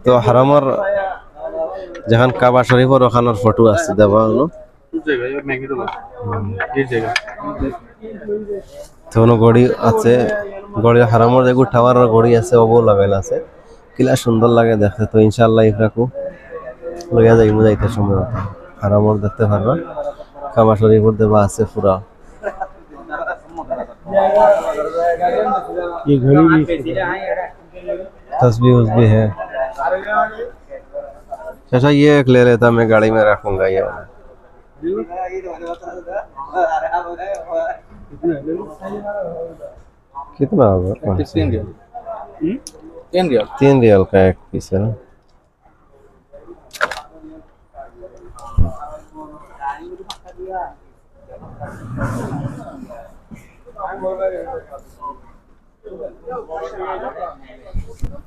তো হারামর যেখান কাবা শরীফর ওখানোর ফটো আছে দেওয়া হলো কোনো গড়ি আছে গড়ি হারামর যেগু টাওয়ারের গড়ি আছে ওবো লাগাইল আছে কিলা সুন্দর লাগে দেখতে তো ইনশাআল্লাহ ইফরাকু লইয়া যাইমু যাইতে সময় মতো হারামর দেখতে পারবা কাবা শরীফর দেওয়া আছে পুরা ये घड़ी भी तस्वीर भी है अच्छा ये एक ले लेता मैं गाड़ी में रखूंगा ये वाला कितना होगा 3 रियल का एक पीस है ना